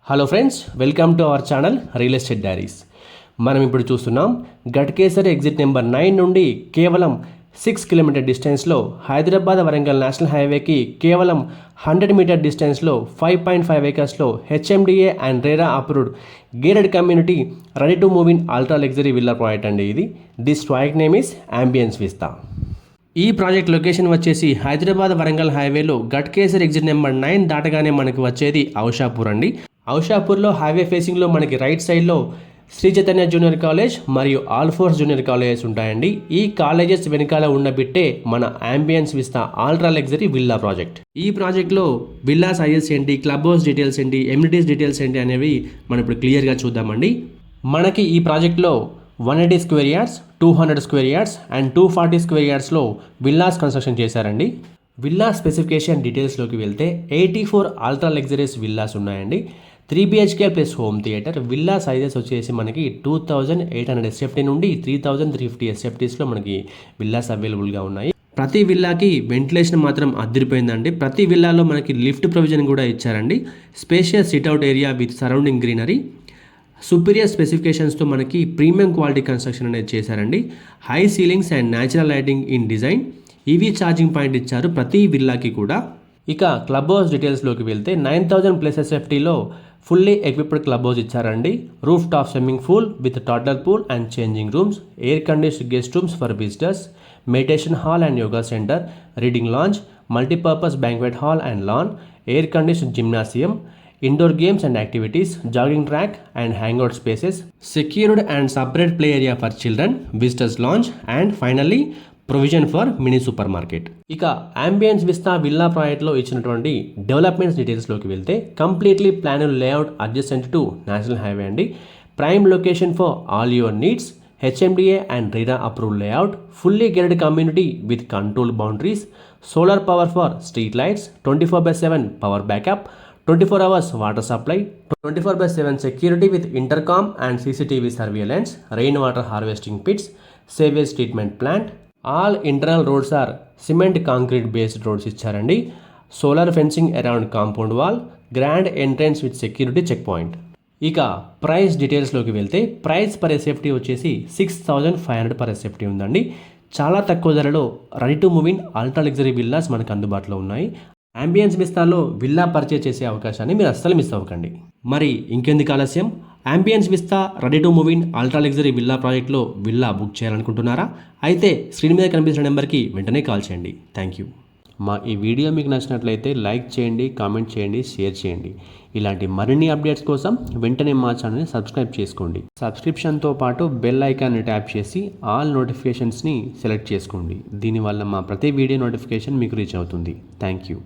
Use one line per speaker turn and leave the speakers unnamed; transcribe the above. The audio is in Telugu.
Hello friends, welcome to our channel real estate diaries. మనం ఇప్పుడు చూస్తున్నాం గట్కేసర్ ఎగ్జిట్ నెంబర్ 9 నుండి కేవలం 6 కిలోమీటర్ డిస్టెన్స్లో హైదరాబాద్ వరంగల్ నేషనల్ హైవేకి కేవలం 100 మీటర్ డిస్టెన్స్లో 5.5 ఏకర్స్లో HMDA and RERA approved gated community ready to move in ultra luxury villa project అండి ఇది. This project name is Ambience Vista. ఈ ప్రాజెక్ట్ లొకేషన్ వచ్చేసి హైదరాబాద్ వరంగల్ హైవేలో గట్కేసర్ ఎగ్జిట్ నెంబర్ 9 దాటగానే మనకి వచ్చేది ఔషాపూర్ అండి. ఔషాపూర్లో హైవే ఫేసింగ్లో మనకి రైట్ సైడ్లో శ్రీ చైతన్య జూనియర్ కాలేజ్ మరియు ఆల్ ఫోర్స్ జూనియర్ కాలేజెస్ ఉంటాయండి. ఈ కాలేజెస్ వెనకాల ఉన్న బిట్టే మన ambience Vista ultra luxury villa project. ఈ ప్రాజెక్ట్లో విల్లా సైజెస్ ఏంటి, క్లబ్ హౌస్ డీటెయిల్స్ ఏంటి, ఎమ్యూనిటీస్ డీటెయిల్స్ ఏంటి అనేవి మనం ఇప్పుడు క్లియర్గా చూద్దామండి. మనకి ఈ ప్రాజెక్ట్లో 180 square yards, 200 square yards and 240 square యార్డ్స్లో విల్లాస్ కన్స్ట్రక్షన్ చేశారండి. విల్లా స్పెసిఫికేషన్ డీటెయిల్స్లోకి వెళ్తే 84 అల్ట్రా లగ్జరీస్ విల్లాస్ ఉన్నాయండి. 3 BHK plus home theater. Villa sizes వచ్చేసి మనకి 2800 SFT నుండి 3350 SFTస్లో మనకి విల్లాస్ అవైలబుల్గా ఉన్నాయి. ప్రతి విల్లాకి వెంటిలేషన్ మాత్రం అదిరిపోయిందండి. ప్రతి విల్లాలో మనకి లిఫ్ట్ ప్రొవిజన్ కూడా ఇచ్చారండి. Spacious sit out area with surrounding greenery. Superior స్పెసిఫికేషన్స్తో మనకి ప్రీమియం క్వాలిటీ కన్స్ట్రక్షన్ అనేది చేశారండి. High ceilings and natural lighting in design. EV charging point ఇచ్చారు ప్రతి విల్లాకి కూడా. ఇక క్లబ్ హౌస్ డీటెయిల్స్లోకి వెళ్తే 9000 ప్లస్ SFTలో ఫుల్లీ ఎక్విప్డ్ క్లబ్ హౌస్ ఇచ్చారండి. Roof top swimming pool with total pool and changing rooms, air conditioned guest rooms for visitors, meditation hall and yoga center, reading lounge, multipurpose banquet hall and lawn, air conditioned gymnasium, indoor games and activities, jogging track and hangout spaces, secured and separate play area for children, visitors lounge and finally provision for mini super market. ఇక అంబియన్స్ విస్తా విల్లా ప్రాజెక్ట్లో ఇచ్చినటువంటి డెవలప్మెంట్స్ డీటెయిల్స్లోకి వెళ్తే completely planner layout adjacent to national highway అండి. Prime location for all your needs, HMDA and RERA approved layout, fully gated community with control boundaries, solar power for street lights, 24/7 power backup, 24 hours water supply, 24/7 security with intercom and CCTV surveillance, rainwater harvesting pits, sewage treatment plant. All internal roads are cement concrete based roads ఇచ్చారండి. Solar fencing around compound wall, grand entrance with security check point. ఇక ప్రైస్ డీటెయిల్స్లోకి వెళ్తే ప్రైస్ పర్ SFT వచ్చేసి 6500 పర్ SFT ఉందండి. చాలా తక్కువ ధరలో ready to move in ultra luxury villas మనకు అందుబాటులో ఉన్నాయి. అంబియన్స్ విస్తాలో విల్లా పర్చేజ్ చేసే అవకాశాన్ని మీరు అస్సలు మిస్ అవ్వకండి. మరి ఇంకెందుకు ఆలస్యం, ambience Vista ready to move in ultra luxury villa ప్రాజెక్ట్లో విల్లా బుక్ చేయాలనుకుంటున్నారా? అయితే స్క్రీన్ మీద కనిపిస్తున్న నెంబర్కి వెంటనే కాల్ చేయండి. Thank you. మా ఈ వీడియో మీకు నచ్చినట్లయితే లైక్ చేయండి, కామెంట్ చేయండి, షేర్ చేయండి. ఇలాంటి మరిన్ని అప్డేట్స్ కోసం వెంటనే మా ఛానల్ని సబ్స్క్రైబ్ చేసుకోండి. సబ్స్క్రిప్షన్తో పాటు బెల్ ఐకాన్ని ట్యాప్ చేసి ఆల్ నోటిఫికేషన్స్ని సెలెక్ట్ చేసుకోండి. దీనివల్ల మా ప్రతి వీడియో నోటిఫికేషన్ మీకు రీచ్ అవుతుంది. Thank you.